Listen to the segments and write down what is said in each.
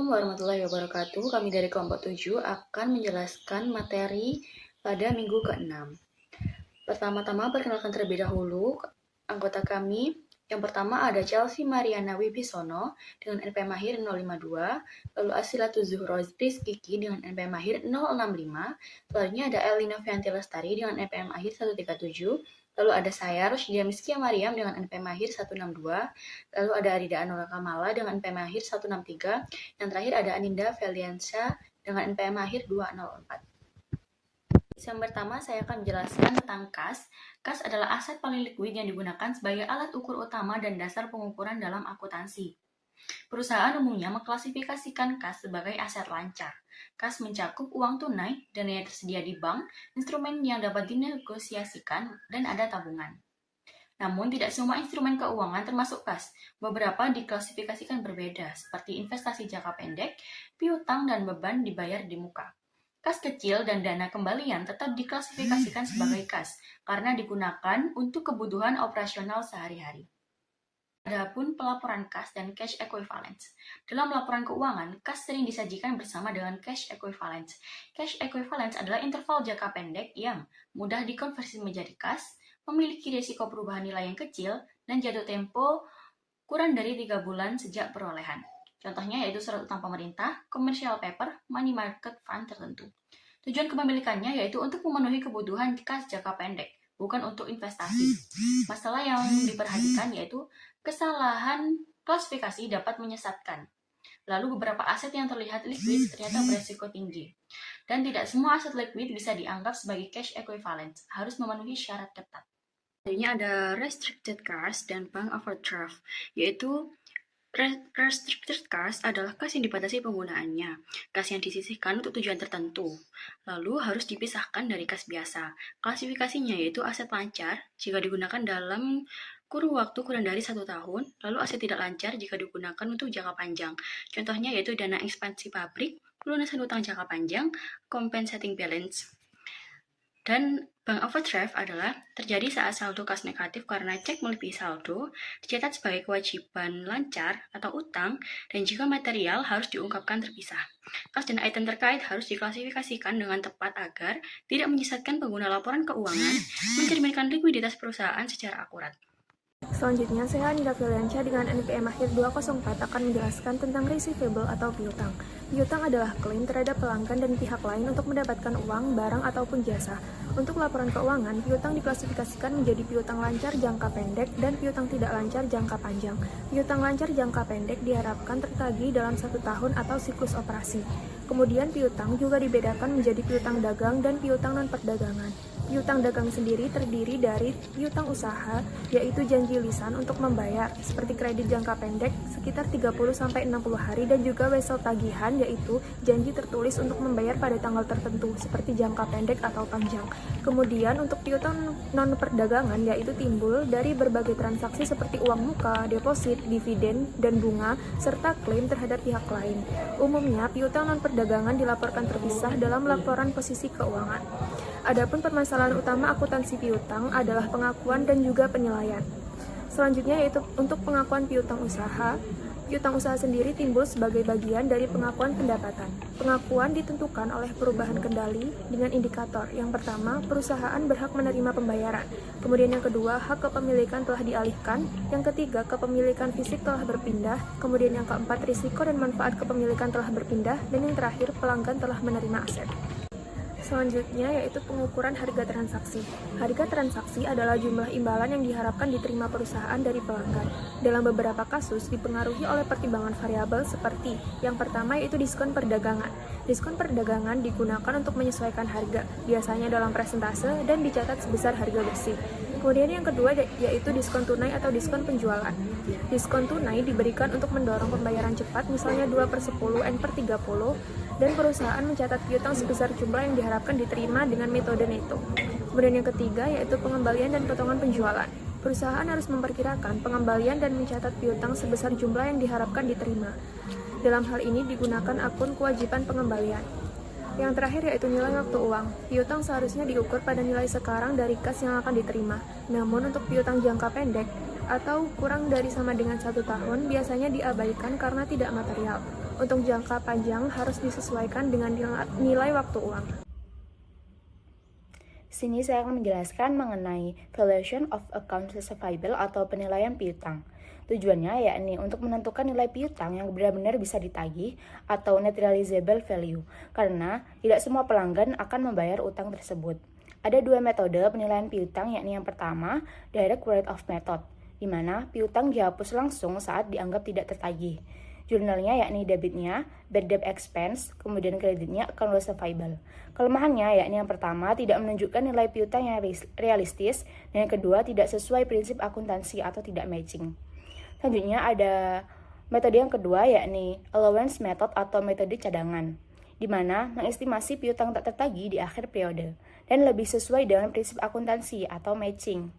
Assalamualaikum warahmatullahi wabarakatuh. Kami dari kelompok 7 akan menjelaskan materi pada minggu ke-6. Pertama-tama perkenalkan terlebih dahulu anggota kami. Yang pertama ada Chelsea Mariana Wibisono dengan NPM Mahir 052, lalu Asilatul Zuhro Rizkiki dengan NPM Mahir 065, selanjutnya ada Elina Fianti Lestari dengan NPM Mahir 137, lalu ada saya Rosdia Miskia Mariam dengan NPM Mahir 162, lalu ada Arida Anura Kamala dengan NPM Mahir 163, yang terakhir ada Aninda Feliansyah dengan NPM Mahir 204. Yang pertama, saya akan menjelaskan tentang kas. Kas adalah aset paling likuid yang digunakan sebagai alat ukur utama dan dasar pengukuran dalam akuntansi. Perusahaan umumnya mengklasifikasikan kas sebagai aset lancar. Kas mencakup uang tunai, dana yang tersedia di bank, instrumen yang dapat dinegosiasikan, dan ada tabungan. Namun, tidak semua instrumen keuangan termasuk kas. Beberapa diklasifikasikan berbeda, seperti investasi jangka pendek, piutang, dan beban dibayar di muka. Kas kecil dan dana kembalian tetap diklasifikasikan sebagai kas, karena digunakan untuk kebutuhan operasional sehari-hari. Adapun pelaporan kas dan cash equivalence. Dalam laporan keuangan, kas sering disajikan bersama dengan cash equivalence. Cash equivalence adalah interval jangka pendek yang mudah dikonversi menjadi kas, memiliki risiko perubahan nilai yang kecil, dan jatuh tempo kurang dari 3 bulan sejak perolehan. Contohnya yaitu surat utang pemerintah, commercial paper, money market fund tertentu. Tujuan kepemilikannya yaitu untuk memenuhi kebutuhan kas jangka pendek, bukan untuk investasi. Masalah yang diperhatikan yaitu kesalahan klasifikasi dapat menyesatkan. Lalu beberapa aset yang terlihat liquid ternyata beresiko tinggi. Dan tidak semua aset liquid bisa dianggap sebagai cash equivalent, harus memenuhi syarat ketat. Selanjutnya ada restricted cash dan bank overdraft, yaitu restricted cash adalah kas yang dibatasi penggunaannya, kas yang disisihkan untuk tujuan tertentu, lalu harus dipisahkan dari kas biasa. Klasifikasinya yaitu aset lancar jika digunakan dalam kurun waktu kurang dari 1 tahun, lalu aset tidak lancar jika digunakan untuk jangka panjang. Contohnya yaitu dana ekspansi pabrik, pelunasan utang jangka panjang, compensating balance. Dan bank overdraft adalah terjadi saat saldo kas negatif karena cek melebihi saldo, dicatat sebagai kewajiban lancar atau utang, dan jika material harus diungkapkan terpisah. Kas dan item terkait harus diklasifikasikan dengan tepat agar tidak menyesatkan pengguna laporan keuangan, mencerminkan likuiditas perusahaan secara akurat. Selanjutnya, saya Aninda Feliansyah dengan NPM Mahir 204 akan menjelaskan tentang receivable atau piutang. Piutang adalah klaim terhadap pelanggan dan pihak lain untuk mendapatkan uang, barang, ataupun jasa. Untuk laporan keuangan, piutang diklasifikasikan menjadi piutang lancar jangka pendek dan piutang tidak lancar jangka panjang. Piutang lancar jangka pendek diharapkan tertagih dalam 1 tahun atau siklus operasi. Kemudian piutang juga dibedakan menjadi piutang dagang dan piutang non-perdagangan. Piutang dagang sendiri terdiri dari piutang usaha, yaitu janji lisan untuk membayar, seperti kredit jangka pendek sekitar 30-60 hari, dan juga wesel tagihan, yaitu janji tertulis untuk membayar pada tanggal tertentu, seperti jangka pendek atau panjang. Kemudian untuk piutang non-perdagangan, yaitu timbul dari berbagai transaksi seperti uang muka, deposit, dividen, dan bunga, serta klaim terhadap pihak lain. Umumnya, piutang non-perdagangan dilaporkan terpisah dalam laporan posisi keuangan. Adapun permasalahan utama akuntansi piutang adalah pengakuan dan juga penilaian. Selanjutnya yaitu untuk pengakuan piutang usaha. Piutang usaha sendiri timbul sebagai bagian dari pengakuan pendapatan. Pengakuan ditentukan oleh perubahan kendali dengan indikator. Yang pertama, perusahaan berhak menerima pembayaran. Kemudian yang kedua, hak kepemilikan telah dialihkan. Yang ketiga, kepemilikan fisik telah berpindah. Kemudian yang keempat, risiko dan manfaat kepemilikan telah berpindah. Dan yang terakhir, pelanggan telah menerima aset. Selanjutnya yaitu pengukuran harga transaksi. Harga transaksi adalah jumlah imbalan yang diharapkan diterima perusahaan dari pelanggan. Dalam beberapa kasus dipengaruhi oleh pertimbangan variabel seperti yang pertama yaitu diskon perdagangan. Diskon perdagangan digunakan untuk menyesuaikan harga, biasanya dalam persentase dan dicatat sebesar harga bersih. Kemudian yang kedua yaitu diskon tunai atau diskon penjualan. Diskon tunai diberikan untuk mendorong pembayaran cepat, misalnya 2/10, N/30, dan perusahaan mencatat piutang sebesar jumlah yang diharapkan diterima dengan metode neto. Kemudian yang ketiga yaitu pengembalian dan potongan penjualan. Perusahaan harus memperkirakan pengembalian dan mencatat piutang sebesar jumlah yang diharapkan diterima. Dalam hal ini digunakan akun kewajiban pengembalian. Yang terakhir yaitu nilai waktu uang. Piutang seharusnya diukur pada nilai sekarang dari kas yang akan diterima. Namun untuk piutang jangka pendek, atau kurang dari sama dengan 1 tahun biasanya diabaikan karena tidak material. Untuk jangka panjang harus disesuaikan dengan nilai waktu uang. Sini saya akan menjelaskan mengenai valuation of accounts receivable atau penilaian piutang. Tujuannya yakni untuk menentukan nilai piutang yang benar-benar bisa ditagih atau net realizable value, karena tidak semua pelanggan akan membayar utang tersebut. Ada 2 metode penilaian piutang, yakni yang pertama, direct write-off method, di mana piutang dihapus langsung saat dianggap tidak tertagih. Jurnalnya yakni debitnya, bad debt expense, kemudian kreditnya account receivable. Kelemahannya yakni yang pertama tidak menunjukkan nilai piutang yang realistis, dan yang kedua tidak sesuai prinsip akuntansi atau tidak matching. Selanjutnya ada metode yang kedua yakni allowance method atau metode cadangan, di mana mengestimasi piutang tak tertagih di akhir periode dan lebih sesuai dengan prinsip akuntansi atau matching.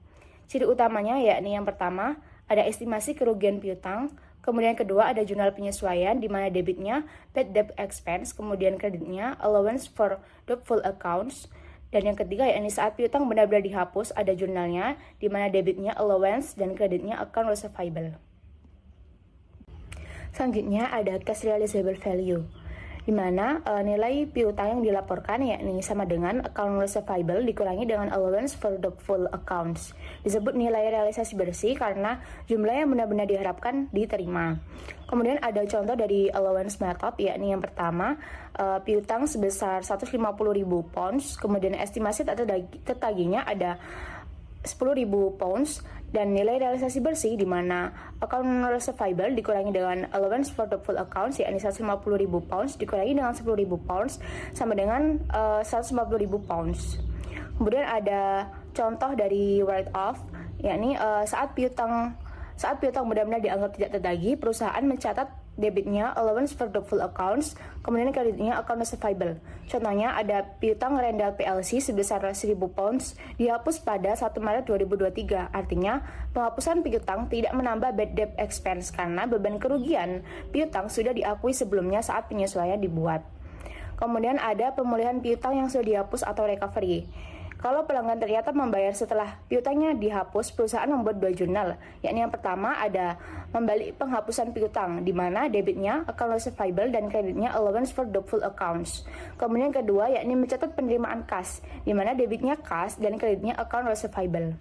Ciri utamanya yakni yang pertama ada estimasi kerugian piutang, kemudian kedua ada jurnal penyesuaian di mana debitnya bad debt expense, kemudian kreditnya allowance for doubtful accounts, dan yang ketiga yakni saat piutang benar-benar dihapus ada jurnalnya di mana debitnya allowance dan kreditnya account receivable. Selanjutnya ada cash realizable value, di mana nilai piutang yang dilaporkan yakni sama dengan account receivable dikurangi dengan allowance for doubtful accounts. Disebut nilai realisasi bersih karena jumlah yang benar-benar diharapkan diterima. Kemudian ada contoh dari allowance method, yakni yang pertama piutang sebesar 150.000 pounds, kemudian estimasi tak tertagihnya ada 10.000 pounds, dan nilai realisasi bersih di mana account receivable dikurangi dengan allowance for doubtful accounts yakni 150.000 pounds dikurangi dengan 10.000 pounds sama dengan 150.000 pounds. Kemudian ada contoh dari write off, yakni saat piutang benar-benar dianggap tidak tertagih, perusahaan mencatat debitnya allowance for doubtful accounts, kemudian kreditnya account receivable. Contohnya ada piutang Rendal PLC sebesar 1.000 pounds dihapus pada 1 Maret 2023. Artinya, penghapusan piutang tidak menambah bad debt expense karena beban kerugian piutang sudah diakui sebelumnya saat penyesuaian dibuat. Kemudian ada pemulihan piutang yang sudah dihapus atau recovery. Kalau pelanggan ternyata membayar setelah piutangnya dihapus, perusahaan membuat 2 jurnal, yakni yang pertama ada membalik penghapusan piutang, di mana debitnya account receivable dan kreditnya allowance for doubtful accounts. Kemudian kedua yakni mencatat penerimaan kas, di mana debitnya kas dan kreditnya account receivable.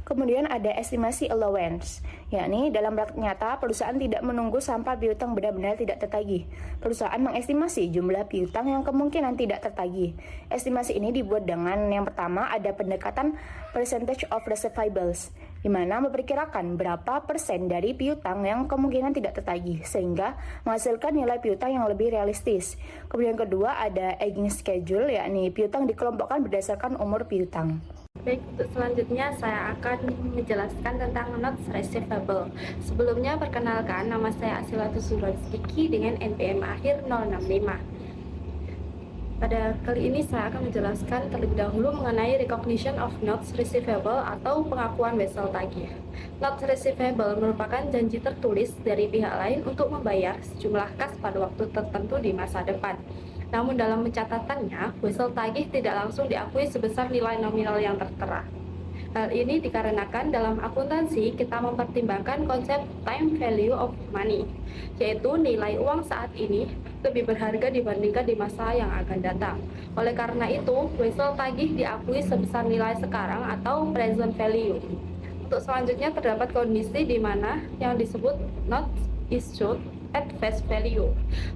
Kemudian ada estimasi allowance, yakni dalam praktik nyata perusahaan tidak menunggu sampai piutang benar-benar tidak tertagih. Perusahaan mengestimasi jumlah piutang yang kemungkinan tidak tertagih. Estimasi ini dibuat dengan yang pertama ada pendekatan percentage of receivables, di mana memperkirakan berapa persen dari piutang yang kemungkinan tidak tertagih, sehingga menghasilkan nilai piutang yang lebih realistis. Kemudian kedua ada aging schedule, yakni piutang dikelompokkan berdasarkan umur piutang. Baik, untuk selanjutnya saya akan menjelaskan tentang notes receivable. Sebelumnya perkenalkan, nama saya Asilatu Suraziki dengan NPM akhir 065. Pada kali ini saya akan menjelaskan terlebih dahulu mengenai recognition of notes receivable atau pengakuan wesel tagih. Notes receivable merupakan janji tertulis dari pihak lain untuk membayar sejumlah kas pada waktu tertentu di masa depan. Namun dalam pencatatannya, wesel tagih tidak langsung diakui sebesar nilai nominal yang tertera. Hal ini dikarenakan dalam akuntansi kita mempertimbangkan konsep time value of money, yaitu nilai uang saat ini lebih berharga dibandingkan di masa yang akan datang. Oleh karena itu, wesel tagih diakui sebesar nilai sekarang atau present value. Untuk selanjutnya terdapat kondisi di mana yang disebut not issued at face value.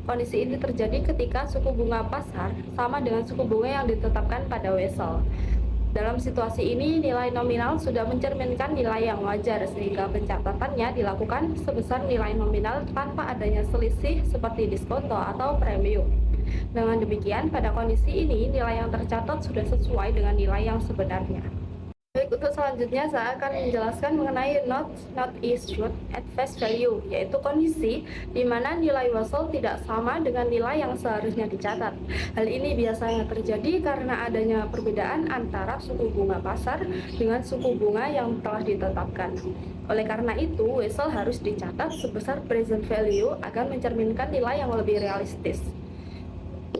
Kondisi ini terjadi ketika suku bunga pasar sama dengan suku bunga yang ditetapkan pada wesel. Dalam situasi ini, nilai nominal sudah mencerminkan nilai yang wajar sehingga pencatatannya dilakukan sebesar nilai nominal tanpa adanya selisih seperti diskonto atau premium. Dengan demikian, pada kondisi ini nilai yang tercatat sudah sesuai dengan nilai yang sebenarnya. Baik, untuk selanjutnya saya akan menjelaskan mengenai not issued at face value, yaitu kondisi di mana nilai wesel tidak sama dengan nilai yang seharusnya dicatat. Hal ini biasanya terjadi karena adanya perbedaan antara suku bunga pasar dengan suku bunga yang telah ditetapkan. Oleh karena itu, wesel harus dicatat sebesar present value agar mencerminkan nilai yang lebih realistis.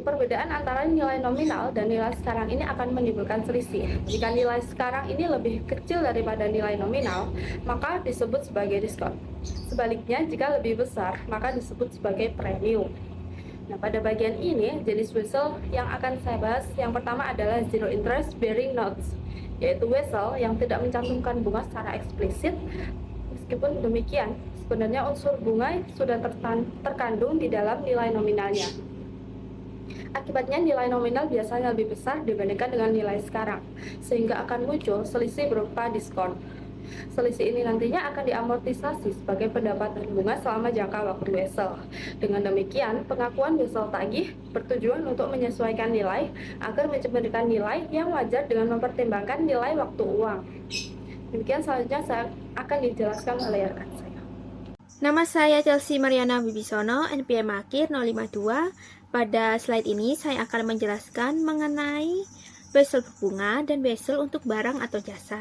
perbedaan antara nilai nominal dan nilai sekarang ini akan menimbulkan selisih. Jika nilai sekarang ini lebih kecil daripada nilai nominal, maka disebut sebagai diskon. Sebaliknya, jika lebih besar, maka disebut sebagai premium. Nah, pada bagian ini, jenis wesel yang akan saya bahas yang pertama adalah zero interest bearing notes, yaitu wesel yang tidak mencantumkan bunga secara eksplisit. Meskipun demikian, sebenarnya unsur bunga sudah terkandung di dalam nilai nominalnya. Akibatnya nilai nominal biasanya lebih besar dibandingkan dengan nilai sekarang, sehingga akan muncul selisih berupa diskon. Selisih ini nantinya akan diamortisasi sebagai pendapatan bunga selama jangka waktu wesel. Dengan demikian, pengakuan wesel tagih bertujuan untuk menyesuaikan nilai agar memberikan nilai yang wajar dengan mempertimbangkan nilai waktu uang. Demikian selanjutnya saya akan dijelaskan oleh rekan saya. Nama saya Chelsea Mariana Bibisono, NPM akhir 052. Pada slide ini saya akan menjelaskan mengenai wesel berbunga dan wesel untuk barang atau jasa.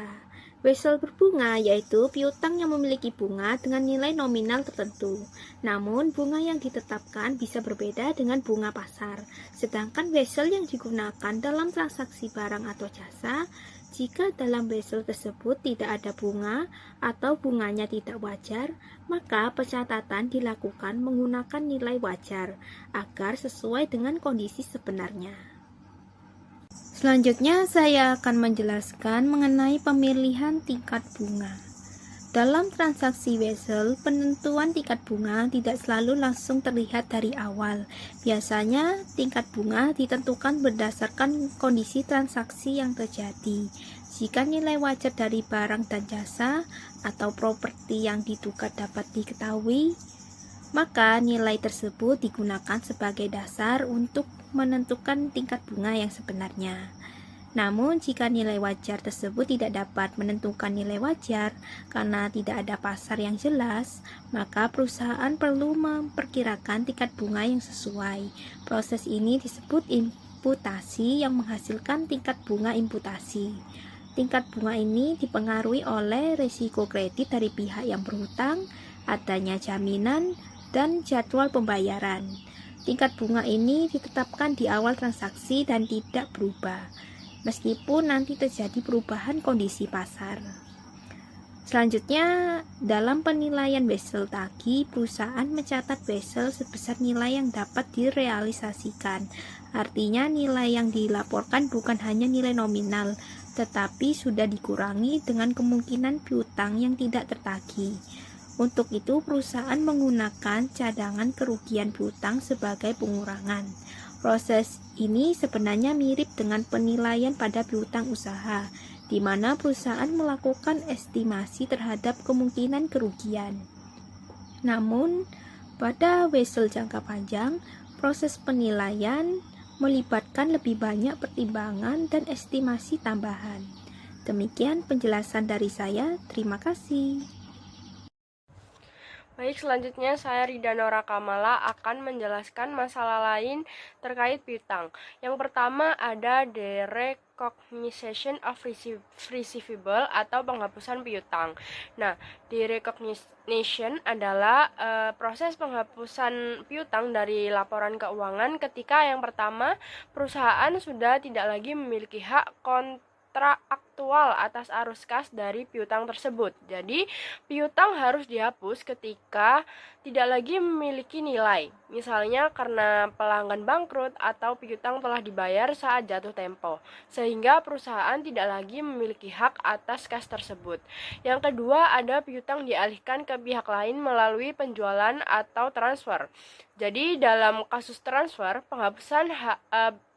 Wesel berbunga yaitu piutang yang memiliki bunga dengan nilai nominal tertentu. Namun, bunga yang ditetapkan bisa berbeda dengan bunga pasar. Sedangkan wesel yang digunakan dalam transaksi barang atau jasa, jika dalam wesel tersebut tidak ada bunga atau bunganya tidak wajar, maka pencatatan dilakukan menggunakan nilai wajar agar sesuai dengan kondisi sebenarnya. Selanjutnya saya akan menjelaskan mengenai pemilihan tingkat bunga. Dalam transaksi wesel, penentuan tingkat bunga tidak selalu langsung terlihat dari awal. Biasanya, tingkat bunga ditentukan berdasarkan kondisi transaksi yang terjadi. Jika nilai wajar dari barang dan jasa atau properti yang ditukar dapat diketahui, maka nilai tersebut digunakan sebagai dasar untuk menentukan tingkat bunga yang sebenarnya. Namun, jika nilai wajar tersebut tidak dapat menentukan nilai wajar karena tidak ada pasar yang jelas, maka perusahaan perlu memperkirakan tingkat bunga yang sesuai. Proses ini disebut imputasi yang menghasilkan tingkat bunga imputasi. Tingkat bunga ini dipengaruhi oleh risiko kredit dari pihak yang berhutang, adanya jaminan, dan jadwal pembayaran. Tingkat bunga ini ditetapkan di awal transaksi dan tidak berubah, meskipun nanti terjadi perubahan kondisi pasar. Selanjutnya, dalam penilaian wesel tagih, perusahaan mencatat wesel sebesar nilai yang dapat direalisasikan. Artinya, nilai yang dilaporkan bukan hanya nilai nominal, tetapi sudah dikurangi dengan kemungkinan piutang yang tidak tertagih. Untuk itu, perusahaan menggunakan cadangan kerugian piutang sebagai pengurangan. Proses ini sebenarnya mirip dengan penilaian pada piutang usaha, di mana perusahaan melakukan estimasi terhadap kemungkinan kerugian. Namun, pada wesel jangka panjang, proses penilaian melibatkan lebih banyak pertimbangan dan estimasi tambahan. Demikian penjelasan dari saya. Terima kasih. Baik, selanjutnya saya Rida Nora Kamala akan menjelaskan masalah lain terkait piutang. Yang pertama ada the recognition of receivable atau penghapusan piutang. Nah, the recognition adalah proses penghapusan piutang dari laporan keuangan ketika yang pertama perusahaan sudah tidak lagi memiliki hak kontraktual atas arus kas dari piutang tersebut. Jadi, piutang harus dihapus ketika tidak lagi memiliki nilai. Misalnya karena pelanggan bangkrut atau piutang telah dibayar saat jatuh tempo, sehingga perusahaan tidak lagi memiliki hak atas kas tersebut. Yang kedua, ada piutang dialihkan ke pihak lain melalui penjualan atau transfer. Jadi, dalam kasus transfer, penghapusan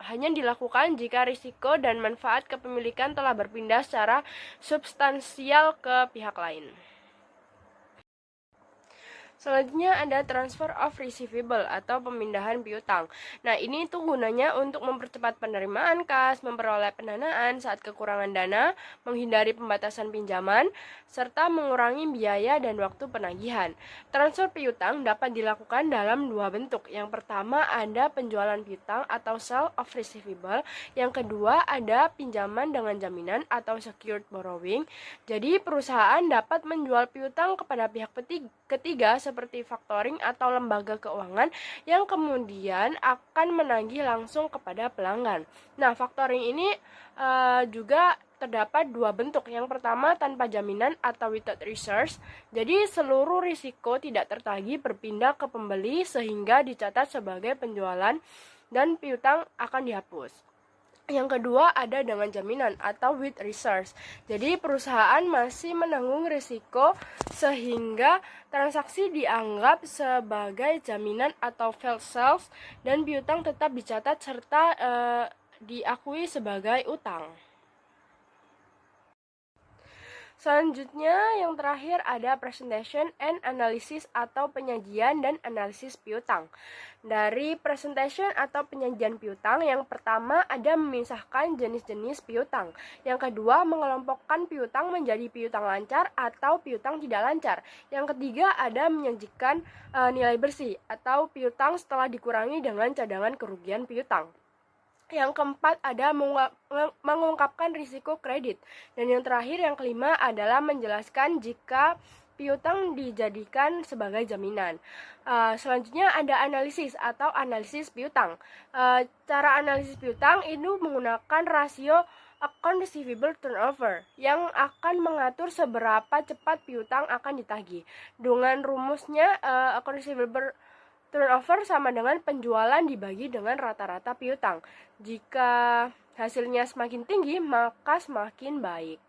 hanya dilakukan jika risiko dan manfaat kepemilikan telah berpindah secara substansial ke pihak lain. Selanjutnya ada transfer of receivable atau pemindahan piutang. Nah, ini tuh gunanya untuk mempercepat penerimaan kas, memperoleh pendanaan saat kekurangan dana, menghindari pembatasan pinjaman, serta mengurangi biaya dan waktu penagihan. Transfer piutang dapat dilakukan dalam dua bentuk. Yang pertama ada penjualan piutang atau sale of receivable. Yang kedua ada pinjaman dengan jaminan atau secured borrowing. Jadi, perusahaan dapat menjual piutang kepada pihak ketiga seperti factoring atau lembaga keuangan yang kemudian akan menagih langsung kepada pelanggan. Nah, factoring ini juga terdapat dua bentuk. Yang pertama tanpa jaminan atau without reserve. Jadi seluruh risiko tidak tertagih berpindah ke pembeli sehingga dicatat sebagai penjualan dan piutang akan dihapus. Yang kedua ada dengan jaminan atau with reserve. Jadi perusahaan masih menanggung risiko sehingga transaksi dianggap sebagai jaminan atau failed sales dan piutang tetap dicatat serta diakui sebagai utang. Selanjutnya yang terakhir ada presentation and analysis atau penyajian dan analisis piutang. Dari presentation atau penyajian piutang, yang pertama ada memisahkan jenis-jenis piutang. Yang kedua mengelompokkan piutang menjadi piutang lancar atau piutang tidak lancar. Yang ketiga ada menyajikan nilai bersih atau piutang setelah dikurangi dengan cadangan kerugian piutang. Yang keempat ada mengungkapkan risiko kredit. Dan yang terakhir, yang kelima adalah menjelaskan jika piutang dijadikan sebagai jaminan. Selanjutnya ada analisis atau analisis piutang. Cara analisis piutang itu menggunakan rasio account receivable turnover yang akan mengatur seberapa cepat piutang akan ditagih. Dengan rumusnya account receivable turnover sama dengan penjualan dibagi dengan rata-rata piutang. Jika hasilnya semakin tinggi, maka semakin baik.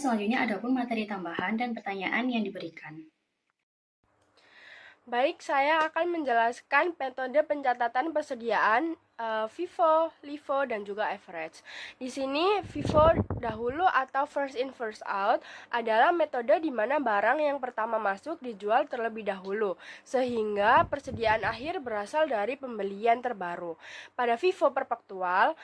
Selanjutnya ada pun materi tambahan dan pertanyaan yang diberikan. Baik, saya akan menjelaskan metode pencatatan persediaan FIFO, LIFO, dan juga average. Di sini FIFO dahulu atau first in first out adalah metode di mana barang yang pertama masuk dijual terlebih dahulu, sehingga persediaan akhir berasal dari pembelian terbaru. Pada FIFO perpektual,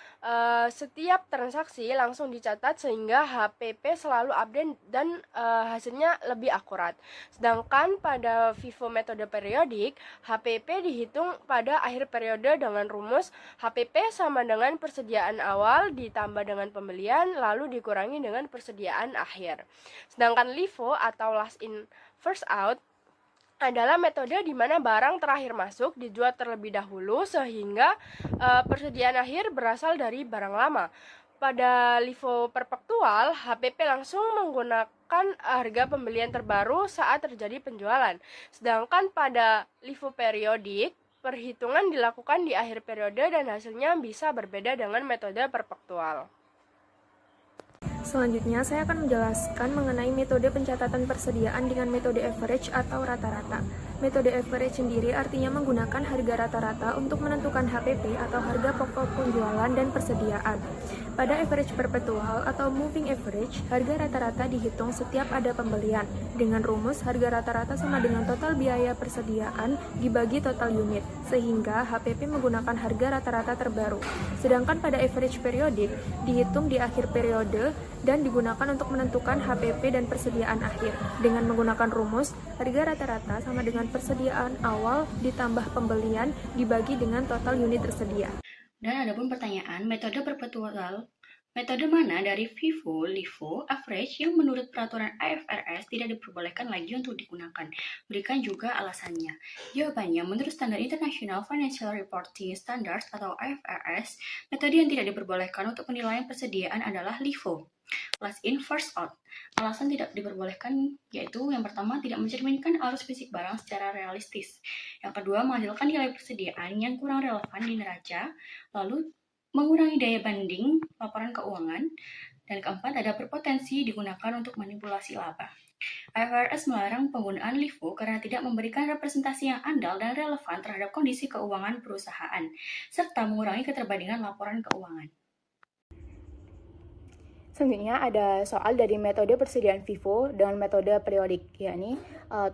setiap transaksi langsung dicatat sehingga HPP selalu update dan hasilnya lebih akurat. Sedangkan pada FIFO metode periodik, HPP dihitung pada akhir periode dengan rumus HPP sama dengan persediaan awal ditambah dengan pembelian lalu dikurangi dengan persediaan akhir. Sedangkan LIFO atau last in first out adalah metode di mana barang terakhir masuk dijual terlebih dahulu sehingga persediaan akhir berasal dari barang lama. Pada LIFO perpektual, HPP langsung menggunakan harga pembelian terbaru saat terjadi penjualan. Sedangkan pada LIFO periodik, perhitungan dilakukan di akhir periode dan hasilnya bisa berbeda dengan metode perpektual. Selanjutnya, saya akan menjelaskan mengenai metode pencatatan persediaan dengan metode average atau rata-rata. Metode average sendiri artinya menggunakan harga rata-rata untuk menentukan HPP atau harga pokok penjualan dan persediaan. Pada average perpetual atau moving average, harga rata-rata dihitung setiap ada pembelian. Dengan rumus, harga rata-rata sama dengan total biaya persediaan dibagi total unit, sehingga HPP menggunakan harga rata-rata terbaru. Sedangkan pada average periodik, dihitung di akhir periode dan digunakan untuk menentukan HPP dan persediaan akhir. Dengan menggunakan rumus, harga rata-rata sama dengan persediaan awal ditambah pembelian dibagi dengan total unit tersedia. Dan ada pun pertanyaan, metode perpetual, metode mana dari FIFO, LIFO, average yang menurut peraturan IFRS tidak diperbolehkan lagi untuk digunakan? Berikan juga alasannya. Jawabannya, menurut standar International Financial Reporting Standards atau IFRS, metode yang tidak diperbolehkan untuk penilaian persediaan adalah LIFO, last in first out. Alasan tidak diperbolehkan yaitu yang pertama tidak mencerminkan arus fisik barang secara realistis. Yang kedua menghasilkan nilai persediaan yang kurang relevan di neraca, lalu mengurangi daya banding laporan keuangan, dan keempat ada berpotensi digunakan untuk manipulasi laba. IFRS melarang penggunaan LIFO karena tidak memberikan representasi yang andal dan relevan terhadap kondisi keuangan perusahaan, serta mengurangi keterbandingan laporan keuangan. Selanjutnya ada soal dari metode persediaan FIFO dengan metode periodik, yakni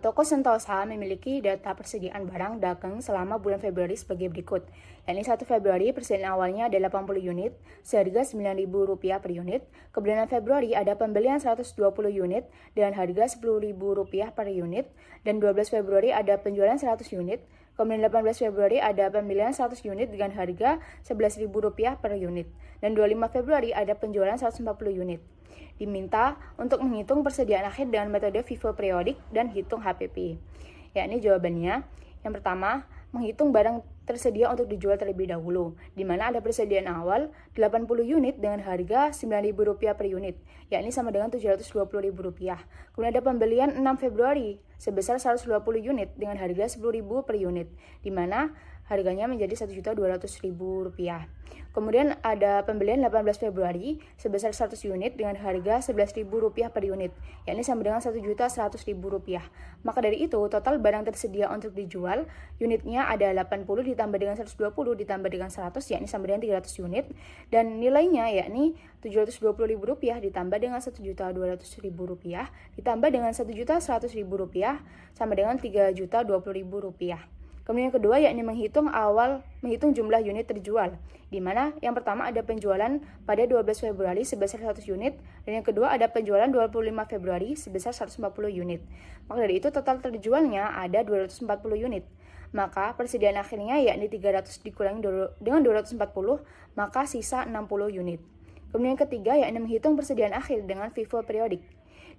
toko Sentosa memiliki data persediaan barang dagang selama bulan Februari sebagai berikut. Yakni 1 Februari persediaan awalnya ada 80 unit, seharga Rp9.000 per unit. Kemudian Februari ada pembelian 120 unit dengan harga Rp10.000 per unit. Dan 12 Februari ada penjualan 100 unit. Kemudian 18 Februari ada pembelian 100 unit dengan harga Rp11.000 per unit. Dan 25 Februari ada penjualan 140 unit. Diminta untuk menghitung persediaan akhir dengan metode FIFO periodik dan hitung HPP. Yakni jawabannya, yang pertama, menghitung barang tersedia untuk dijual terlebih dahulu, di mana ada persediaan awal 80 unit dengan harga Rp9.000 per unit, yakni sama dengan Rp720.000. Kemudian ada pembelian 6 Februari sebesar 120 unit dengan harga Rp10.000 per unit, di mana harganya menjadi Rp1.200.000. Kemudian ada pembelian 18 Februari sebesar 100 unit dengan harga Rp11.000 per unit, yakni sama dengan Rp1.100.000. Maka dari itu, total barang tersedia untuk dijual, unitnya ada 80 ditambah dengan 120 ditambah dengan 100, yakni sama dengan 300 unit, dan nilainya yakni Rp720.000 ditambah dengan Rp1.200.000 ditambah dengan Rp1.100.000 sama dengan Rp3.020.000. Kemudian yang kedua yakni menghitung jumlah unit terjual, di mana yang pertama ada penjualan pada 12 Februari sebesar 100 unit, dan yang kedua ada penjualan 25 Februari sebesar 140 unit. Maka dari itu total terjualnya ada 240 unit. Maka persediaan akhirnya yakni 300 dikurangi dengan 240, maka sisa 60 unit. Kemudian yang ketiga yakni menghitung persediaan akhir dengan FIFO periodik,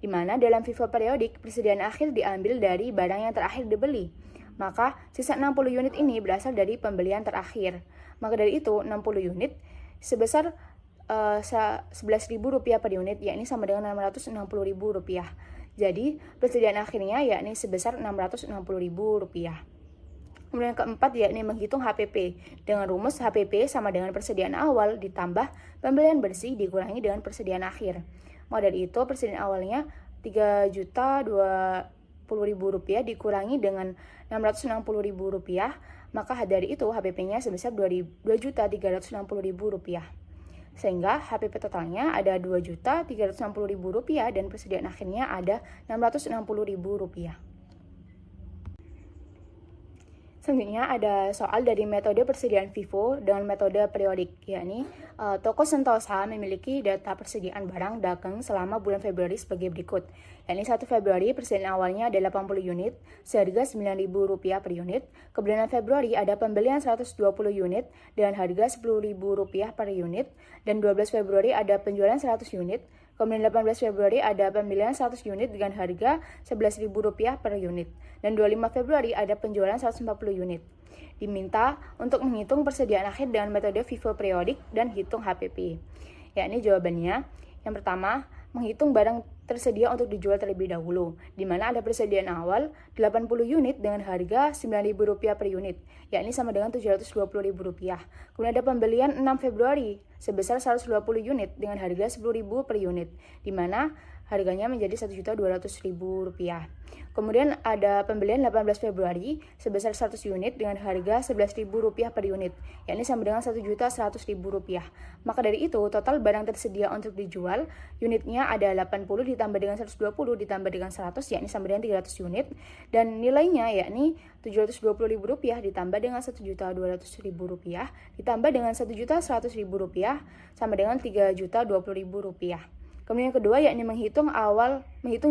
di mana dalam FIFO periodik persediaan akhir diambil dari barang yang terakhir dibeli. Maka sisa 60 unit ini berasal dari pembelian terakhir. Maka dari itu 60 unit sebesar Rp11.000 per unit, yakni sama dengan Rp660.000. Jadi persediaan akhirnya yakni sebesar Rp660.000. Kemudian yang keempat yakni menghitung HPP dengan rumus HPP sama dengan persediaan awal ditambah pembelian bersih dikurangi dengan persediaan akhir. Maka dari itu persediaan awalnya Rp3.020.000 dikurangi dengan Rp660.000, maka dari itu HPP-nya sebesar Rp2.360.000. Sehingga HPP totalnya ada Rp2.360.000 dan persediaan akhirnya ada Rp660.000. Selanjutnya ada soal dari metode persediaan FIFO dengan metode periodik, yakni toko Sentosa memiliki data persediaan barang dagang selama bulan Februari sebagai berikut. Yakni 1 Februari persediaan awalnya ada 80 unit seharga Rp9.000 per unit. Kemudian Februari ada pembelian 120 unit dengan harga Rp10.000 per unit, dan 12 Februari ada penjualan 100 unit. Kemudian 18 Februari ada pembelian 100 unit dengan harga Rp11.000 per unit. Dan 25 Februari ada penjualan 140 unit. Diminta untuk menghitung persediaan akhir dengan metode FIFO periodik dan hitung HPP. Yakni jawabannya, yang pertama, menghitung barang tersedia untuk dijual terlebih dahulu, di mana ada persediaan awal 80 unit dengan harga Rp9.000 per unit, yakni sama dengan Rp720.000. Kemudian ada pembelian 6 Februari sebesar 120 unit dengan harga Rp10.000 per unit, di mana harganya menjadi Rp1.200.000. Kemudian ada pembelian 18 Februari sebesar 100 unit dengan harga Rp11.000 per unit, yakni sama dengan Rp1.100.000. Maka dari itu, total barang tersedia untuk dijual, unitnya ada 80 ditambah dengan 120 ditambah dengan 100, yakni sama dengan 300 unit, dan nilainya yakni Rp720.000 ditambah dengan Rp1.200.000 ditambah dengan Rp1.100.000 sama dengan Rp3.020.000. Kemudian yang kedua yakni menghitung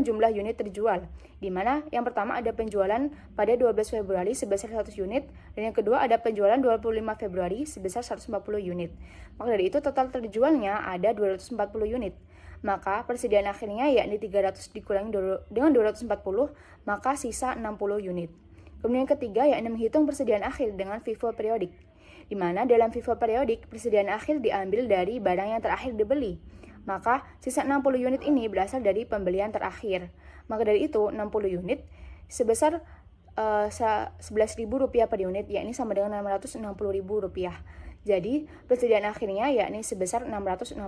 jumlah unit terjual, di mana yang pertama ada penjualan pada 12 Februari sebesar 100 unit, dan yang kedua ada penjualan 25 Februari sebesar 140 unit. Maka dari itu total terjualnya ada 240 unit. Maka persediaan akhirnya yakni 300 dikurangi dengan 240, maka sisa 60 unit. Kemudian yang ketiga yakni menghitung persediaan akhir dengan FIFO periodik, di mana dalam FIFO periodik persediaan akhir diambil dari barang yang terakhir dibeli. Maka sisa 60 unit ini berasal dari pembelian terakhir. Maka dari itu 60 unit sebesar Rp11.000 per unit, yakni sama dengan Rp660.000. Jadi persediaan akhirnya yakni sebesar Rp660.000.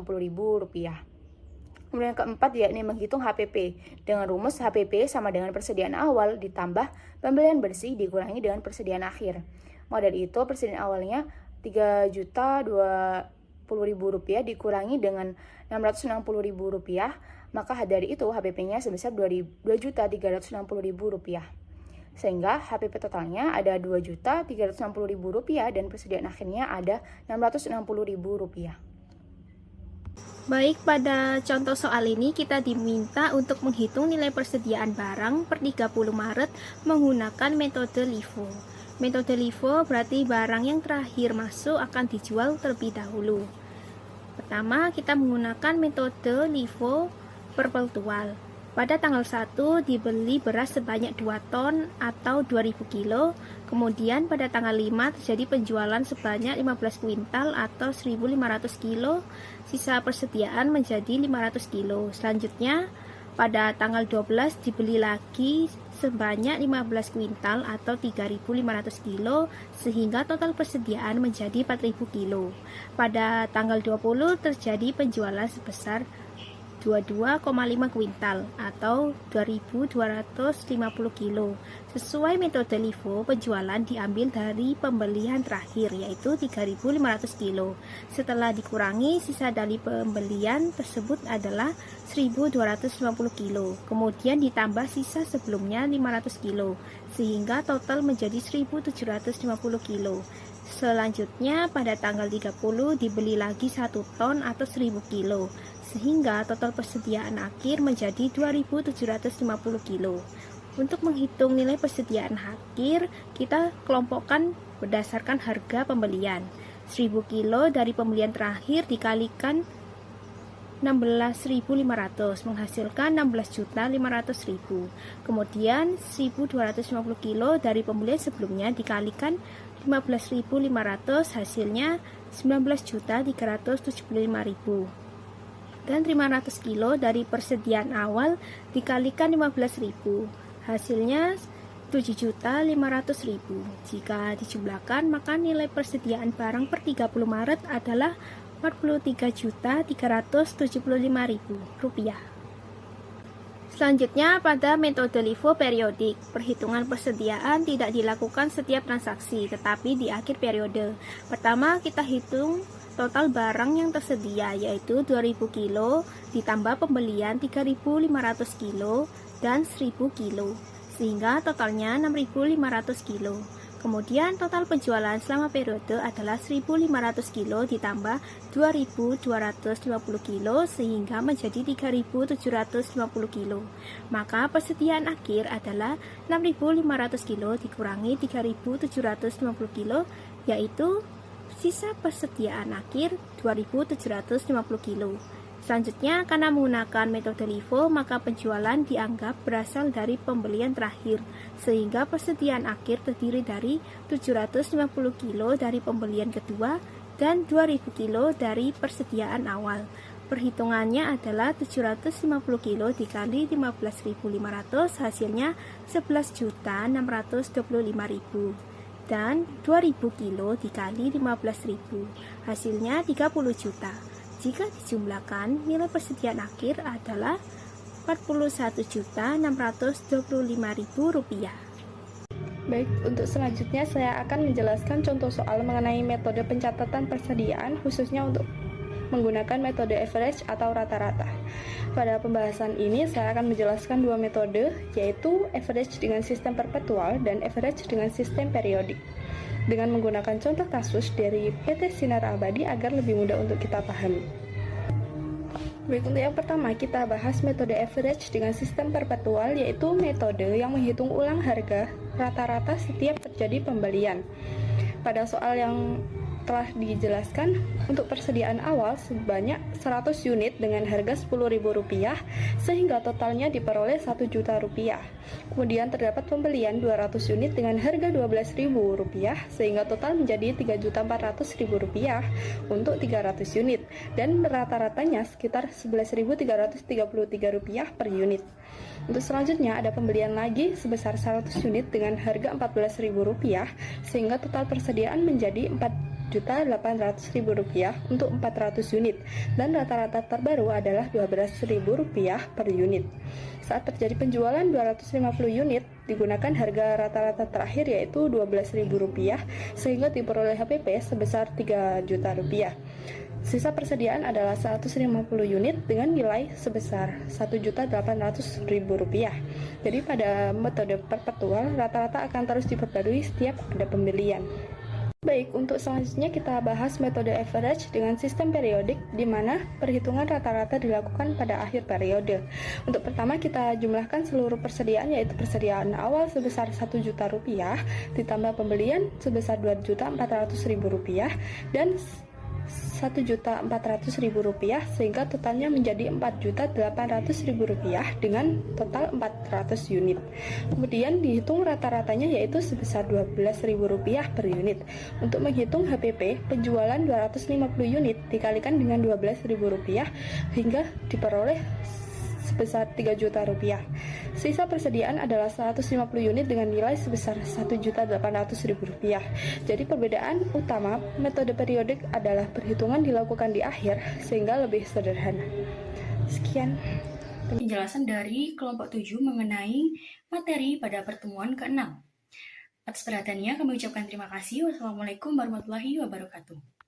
Kemudian yang keempat yakni menghitung HPP dengan rumus HPP sama dengan persediaan awal ditambah pembelian bersih dikurangi dengan persediaan akhir. Maka dari itu persediaan awalnya Rp3.020.000 dikurangi dengan Rp660.000, maka dari itu HPP-nya sebesar Rp2.360.000. Sehingga HPP totalnya ada Rp2.360.000 dan persediaan akhirnya ada Rp660.000. Baik, pada contoh soal ini kita diminta untuk menghitung nilai persediaan barang per 30 Maret menggunakan metode LIFO. Metode LIFO berarti barang yang terakhir masuk akan dijual terlebih dahulu. Pertama, kita menggunakan metode LIFO perpetual. Pada tanggal 1 dibeli beras sebanyak 2 ton atau 2000 kilo. Kemudian pada tanggal 5 terjadi penjualan sebanyak 15 kuintal atau 1500 kilo. Sisa persediaan menjadi 500 kilo. Selanjutnya pada tanggal 12 dibeli lagi sebanyak 15 kuintal atau 3500 kilo sehingga total persediaan menjadi 4000 kilo. Pada tanggal 20 terjadi penjualan sebesar 22,5 kuintal atau 2250 kilo. Sesuai metode LIFO, penjualan diambil dari pembelian terakhir yaitu 3500 kilo. Setelah dikurangi, sisa dari pembelian tersebut adalah 1250 kilo. Kemudian ditambah sisa sebelumnya 500 kilo sehingga total menjadi 1750 kilo. Selanjutnya pada tanggal 30 dibeli lagi 1 ton atau 1000 kilo sehingga total persediaan akhir menjadi 2750 kilo. Untuk menghitung nilai persediaan akhir, kita kelompokkan berdasarkan harga pembelian. 1000 kilo dari pembelian terakhir dikalikan 16.500 menghasilkan 16.500.000. Kemudian 1.250 kilo dari pembelian sebelumnya dikalikan 15.500 hasilnya 19.375.000. Dan 500 kilo dari persediaan awal dikalikan 15.000 hasilnya 7.500.000. Jika dijumlahkan maka nilai persediaan barang per 30 Maret adalah 43.375.000 rupiah. Selanjutnya pada metode LIFO periodik, perhitungan persediaan tidak dilakukan setiap transaksi tetapi di akhir periode. Pertama kita hitung total barang yang tersedia yaitu 2000 kilo ditambah pembelian 3500 kilo dan 1000 kilo sehingga totalnya 6500 kilo. Kemudian total penjualan selama periode adalah 1500 kilo ditambah 2250 kilo sehingga menjadi 3750 kilo. Maka persediaan akhir adalah 6500 kilo dikurangi 3750 kilo yaitu sisa persediaan akhir 2750 kilo. Selanjutnya, karena menggunakan metode LIFO, maka penjualan dianggap berasal dari pembelian terakhir, sehingga persediaan akhir terdiri dari 750 kilo dari pembelian kedua dan 2000 kilo dari persediaan awal. Perhitungannya adalah 750 kilo dikali 15.500 hasilnya 11.625.000 dan 2000 kilo dikali 15.000 hasilnya 30 juta. Jika dijumlahkan, nilai persediaan akhir adalah 41.625.000 rupiah. Baik, untuk selanjutnya saya akan menjelaskan contoh soal mengenai metode pencatatan persediaan khususnya untuk menggunakan metode average atau rata-rata. Pada pembahasan ini saya akan menjelaskan dua metode yaitu average dengan sistem perpetual dan average dengan sistem periodik dengan menggunakan contoh kasus dari PT Sinar Abadi agar lebih mudah untuk kita pahami. Baik, untuk yang pertama kita bahas metode average dengan sistem perpetual yaitu metode yang menghitung ulang harga rata-rata setiap terjadi pembelian. Pada soal yang telah dijelaskan untuk persediaan awal sebanyak 100 unit dengan harga Rp10.000 sehingga totalnya diperoleh Rp1.000.000. Kemudian terdapat pembelian 200 unit dengan harga Rp12.000 sehingga total menjadi Rp3.400.000 untuk 300 unit dan rata-ratanya sekitar Rp11.333 per unit. Untuk selanjutnya ada pembelian lagi sebesar 100 unit dengan harga Rp14.000 sehingga total persediaan menjadi Rp4.800.000 untuk 400 unit dan rata-rata terbaru adalah Rp12.000 per unit. Saat terjadi penjualan 250 unit digunakan harga rata-rata terakhir yaitu Rp12.000 sehingga diperoleh HPP sebesar Rp3 juta. Sisa persediaan adalah 150 unit dengan nilai sebesar Rp1.800.000. Jadi pada metode perpetual rata-rata akan terus diperbarui setiap ada pembelian. Baik, untuk selanjutnya kita bahas metode average dengan sistem periodik di mana perhitungan rata-rata dilakukan pada akhir periode. Untuk pertama kita jumlahkan seluruh persediaan yaitu persediaan awal sebesar Rp1 juta ditambah pembelian sebesar Rp2.400.000 dan Rp1.400.000 sehingga totalnya menjadi Rp4.800.000 dengan total 400 unit. Kemudian dihitung rata-ratanya yaitu sebesar Rp12.000 per unit. Untuk menghitung HPP, penjualan 250 unit dikalikan dengan Rp12.000 hingga diperoleh sebesar Rp3.000.000. Sisa persediaan adalah 150 unit dengan nilai sebesar Rp1.800.000. Jadi perbedaan utama metode periodik adalah perhitungan dilakukan di akhir sehingga lebih sederhana. Sekian penjelasan dari kelompok 7 mengenai materi pada pertemuan ke-6. Atas perhatiannya kami ucapkan terima kasih. Wassalamualaikum warahmatullahi wabarakatuh.